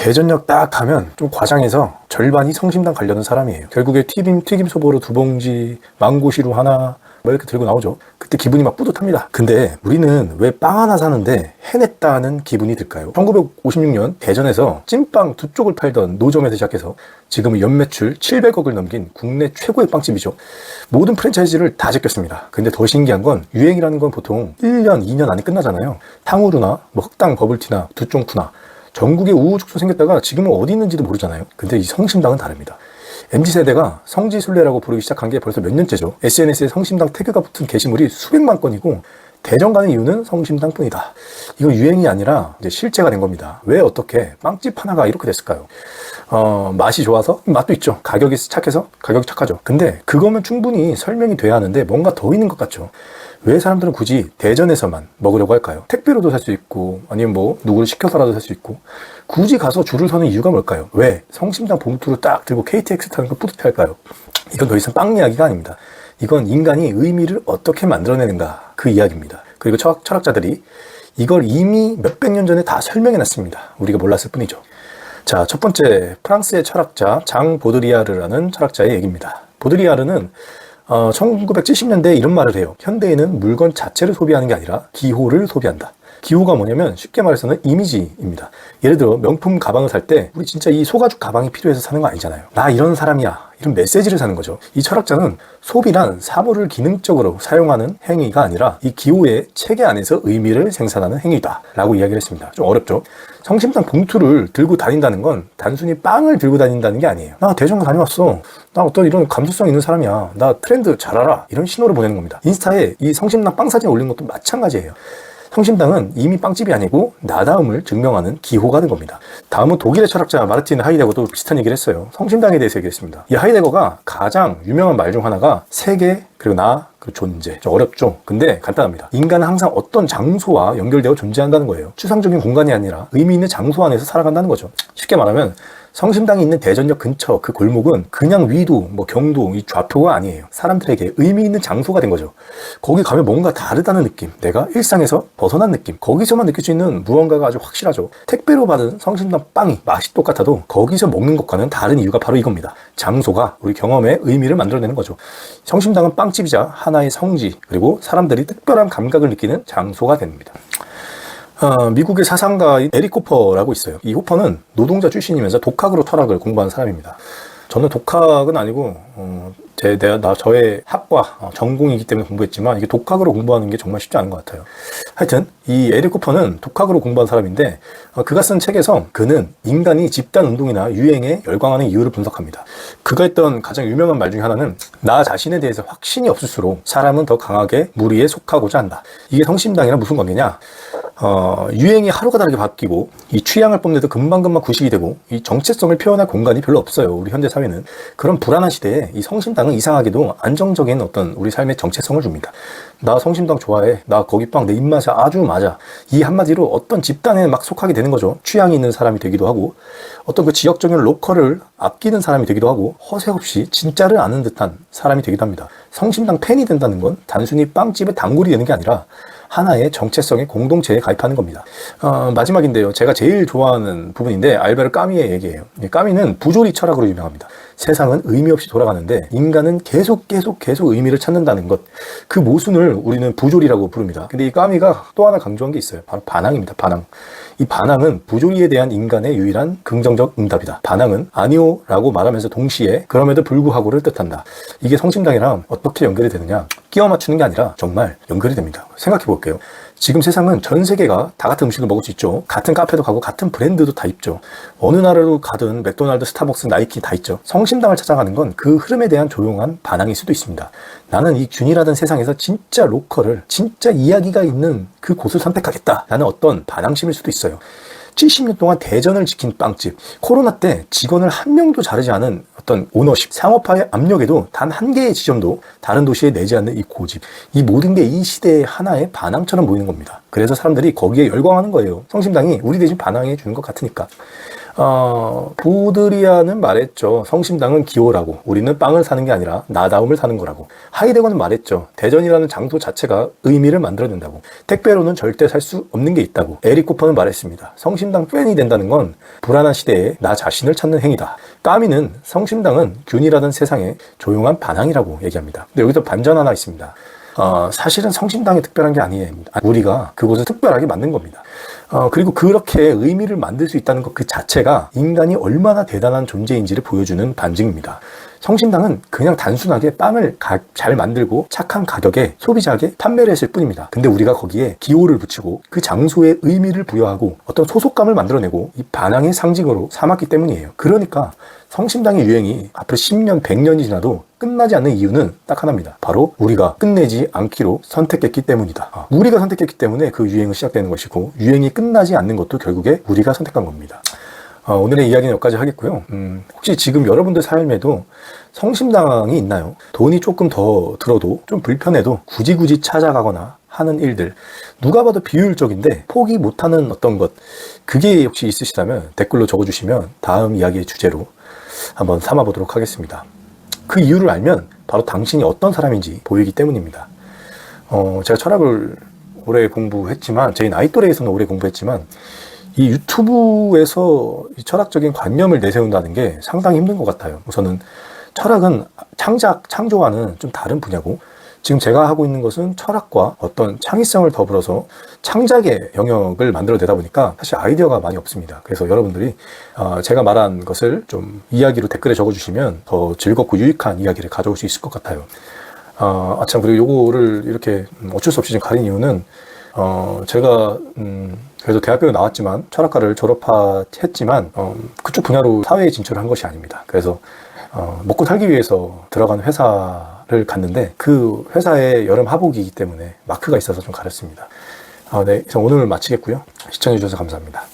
대전역 딱 가면 좀 과장해서 절반이 성심당 가려는 사람이에요. 결국에 튀김 소보로 2봉지, 망고시루 하나 뭐 이렇게 들고 나오죠. 그때 기분이 막 뿌듯합니다. 근데 우리는 왜 빵 하나 사는데 해냈다는 기분이 들까요? 1956년 대전에서 찐빵 2쪽을 팔던 노점에서 시작해서 지금은 연매출 700억을 넘긴 국내 최고의 빵집이죠. 모든 프랜차이즈를 다 제꼈습니다. 근데 더 신기한 건 유행이라는 건 보통 1년, 2년 안에 끝나잖아요. 탕후루나 뭐 흑당 버블티나 두쫑쿠나 전국에 우후죽순 생겼다가 지금은 어디 있는지도 모르잖아요. 근데 이 성심당은 다릅니다. MZ세대가 성지순례라고 부르기 시작한 게 벌써 몇 년째죠. SNS에 성심당 태그가 붙은 게시물이 수백만 건이고 대전 가는 이유는 성심당 뿐이다. 이거 유행이 아니라 이제 실제가 된 겁니다. 왜 어떻게 빵집 하나가 이렇게 됐을까요? 맛이 좋아서? 맛도 있죠. 가격이 착해서? 가격이 착하죠. 근데 그거면 충분히 설명이 돼야 하는데 뭔가 더 있는 것 같죠. 왜 사람들은 굳이 대전에서만 먹으려고 할까요? 택배로도 살 수 있고 아니면 뭐 누구를 시켜서라도 살 수 있고 굳이 가서 줄을 서는 이유가 뭘까요? 왜 성심당 봉투를 딱 들고 KTX 타는 걸 뿌듯해할까요? 이건 더 이상 빵 이야기가 아닙니다. 이건 인간이 의미를 어떻게 만들어내는가 그 이야기입니다. 그리고 철학자들이 이걸 이미 몇백 년 전에 다 설명해놨습니다. 우리가 몰랐을 뿐이죠. 자, 첫 번째 프랑스의 철학자 장 보드리아르라는 철학자의 얘기입니다. 보드리아르는 1970년대에 이런 말을 해요. 현대인은 물건 자체를 소비하는 게 아니라 기호를 소비한다. 기호가 뭐냐면 쉽게 말해서는 이미지입니다. 예를 들어 명품 가방을 살 때 우리 진짜 이 소가죽 가방이 필요해서 사는 거 아니잖아요. 나 이런 사람이야. 이런 메시지를 사는 거죠. 이 철학자는 소비란 사물을 기능적으로 사용하는 행위가 아니라 이 기호의 체계 안에서 의미를 생산하는 행위다 라고 이야기를 했습니다. 좀 어렵죠. 성심당 봉투를 들고 다닌다는 건 단순히 빵을 들고 다닌다는 게 아니에요. 나 대전 다녀왔어. 나 어떤 이런 감수성 있는 사람이야. 나 트렌드 잘 알아. 이런 신호를 보내는 겁니다. 인스타에 이 성심당 빵 사진 올린 것도 마찬가지예요. 성심당은 이미 빵집이 아니고 나다움을 증명하는 기호가 된 겁니다. 다음은 독일의 철학자 마르틴 하이데거도 비슷한 얘기를 했어요. 성심당에 대해서 얘기했습니다. 이 하이데거가 가장 유명한 말 중 하나가 세계, 그리고 나, 그리고 존재. 좀 어렵죠? 근데 간단합니다. 인간은 항상 어떤 장소와 연결되어 존재한다는 거예요. 추상적인 공간이 아니라 의미 있는 장소 안에서 살아간다는 거죠. 쉽게 말하면 성심당이 있는 대전역 근처 그 골목은 그냥 위도, 경도, 이 좌표가 아니에요. 사람들에게 의미 있는 장소가 된 거죠. 거기 가면 뭔가 다르다는 느낌, 내가 일상에서 벗어난 느낌, 거기서만 느낄 수 있는 무언가가 아주 확실하죠. 택배로 받은 성심당 빵이 맛이 똑같아도 거기서 먹는 것과는 다른 이유가 바로 이겁니다. 장소가 우리 경험에 의미를 만들어내는 거죠. 성심당은 빵집이자 하나의 성지, 그리고 사람들이 특별한 감각을 느끼는 장소가 됩니다. 미국의 사상가인 에릭 호퍼라고 있어요. 이 호퍼는 노동자 출신이면서 독학으로 철학을 공부한 사람입니다. 저는 독학은 아니고 저의 학과 전공이기 때문에 공부했지만 이게 독학으로 공부하는 게 정말 쉽지 않은 것 같아요. 하여튼 이 에릭 호퍼는 독학으로 공부한 사람인데 그가 쓴 책에서 그는 인간이 집단 운동이나 유행에 열광하는 이유를 분석합니다. 그가 했던 가장 유명한 말 중에 하나는 나 자신에 대해서 확신이 없을수록 사람은 더 강하게 무리에 속하고자 한다. 이게 성심당이랑 무슨 관계냐? 유행이 하루가 다르게 바뀌고 이 취향을 뽐내도 금방금방 구식이 되고 이 정체성을 표현할 공간이 별로 없어요. 우리 현대 사회는. 그런 불안한 시대에 이 성심당은 이상하게도 안정적인 어떤 우리 삶의 정체성을 줍니다. 나 성심당 좋아해. 나 거기 빵 내 입맛에 아주 맞아. 이 한마디로 어떤 집단에 막 속하게 되는 거죠. 취향이 있는 사람이 되기도 하고 어떤 그 지역적인 로컬을 아끼는 사람이 되기도 하고 허세 없이 진짜를 아는 듯한 사람이 되기도 합니다. 성심당 팬이 된다는 건 단순히 빵집의 단골이 되는 게 아니라 하나의 정체성의 공동체에 가입하는 겁니다. 마지막인데요. 제가 제일 좋아하는 부분인데 알베르 까미의 얘기예요. 까미는 부조리 철학으로 유명합니다. 세상은 의미 없이 돌아가는데 인간은 계속 의미를 찾는다는 것. 그 모순을 우리는 부조리라고 부릅니다. 근데 이 까미가 또 하나 강조한 게 있어요. 바로 반항입니다. 반항. 이 반항은 부조리에 대한 인간의 유일한 긍정적 응답이다. 반항은 아니오 라고 말하면서 동시에 그럼에도 불구하고를 뜻한다. 이게 성심당이랑 어떻게 연결이 되느냐? 끼워 맞추는 게 아니라 정말 연결이 됩니다. 생각해 볼게요. 지금 세상은 전 세계가 다 같은 음식을 먹을 수 있죠. 같은 카페도 가고 같은 브랜드도 다 있죠. 어느 나라로 가든 맥도날드, 스타벅스, 나이키 다 있죠. 성심당을 찾아가는 건 그 흐름에 대한 조용한 반항일 수도 있습니다. 나는 이 균일하던 세상에서 진짜 로컬을, 진짜 이야기가 있는 그 곳을 선택하겠다 라는 어떤 반항심일 수도 있어요. 70년 동안 대전을 지킨 빵집, 코로나 때 직원을 한 명도 자르지 않은 어떤 오너십, 상업화의 압력에도 단 한 개의 지점도 다른 도시에 내지 않는 이 고집, 이 모든 게 이 시대의 하나의 반항처럼 보이는 겁니다. 그래서 사람들이 거기에 열광하는 거예요. 성심당이 우리 대신 반항해 주는 것 같으니까. 보드리아는 말했죠. 성심당은 기호라고. 우리는 빵을 사는 게 아니라 나다움을 사는 거라고. 하이데거는 말했죠. 대전이라는 장소 자체가 의미를 만들어낸다고. 택배로는 절대 살 수 없는 게 있다고. 에릭 코퍼는 말했습니다. 성심당 팬이 된다는 건 불안한 시대에 나 자신을 찾는 행위다. 까미는 성심당은 균일하던 세상에 조용한 반항이라고 얘기합니다. 근데 여기서 반전 하나 있습니다. 사실은 성심당이 특별한 게 아니에요. 우리가 그곳을 특별하게 만든 겁니다. 그리고 그렇게 의미를 만들 수 있다는 것 그 자체가 인간이 얼마나 대단한 존재인지를 보여주는 반증입니다. 성심당은 그냥 단순하게 빵을 잘 만들고 착한 가격에 소비자에게 판매를 했을 뿐입니다. 근데 우리가 거기에 기호를 붙이고 그 장소에 의미를 부여하고 어떤 소속감을 만들어내고 이 반항의 상징으로 삼았기 때문이에요. 그러니까 성심당의 유행이 앞으로 10년, 100년이 지나도 끝나지 않는 이유는 딱 하나입니다. 바로 우리가 끝내지 않기로 선택했기 때문이다. 우리가 선택했기 때문에 그 유행은 시작되는 것이고 유행이 끝나지 않는 것도 결국에 우리가 선택한 겁니다. 오늘의 이야기는 여기까지 하겠고요. 혹시 지금 여러분들 삶에도 성심당이 있나요? 돈이 조금 더 들어도 좀 불편해도 굳이 찾아가거나 하는 일들, 누가 봐도 비효율적인데 포기 못하는 어떤 것, 그게 혹시 있으시다면 댓글로 적어주시면 다음 이야기의 주제로 한번 삼아보도록 하겠습니다. 그 이유를 알면 바로 당신이 어떤 사람인지 보이기 때문입니다. 제가 철학을 오래 공부했지만, 제 나이 또래에서는 오래 공부했지만, 이 유튜브에서 이 철학적인 관념을 내세운다는 게 상당히 힘든 것 같아요. 우선은 철학은 창조와는 좀 다른 분야고, 지금 제가 하고 있는 것은 철학과 어떤 창의성을 더불어서 창작의 영역을 만들어내다 보니까 사실 아이디어가 많이 없습니다. 그래서 여러분들이 제가 말한 것을 좀 이야기로 댓글에 적어주시면 더 즐겁고 유익한 이야기를 가져올 수 있을 것 같아요. 참, 그리고 요거를 이렇게 어쩔 수 없이 좀 가린 이유는 제가 그래도 대학교에 나왔지만 철학과를 졸업했지만 그쪽 분야로 사회에 진출을 한 것이 아닙니다. 그래서 먹고 살기 위해서 들어간 회사를 갔는데 그 회사의 여름 하복이기 때문에 마크가 있어서 좀 가렸습니다. 네, 그래서 오늘 마치겠고요. 시청해주셔서 감사합니다.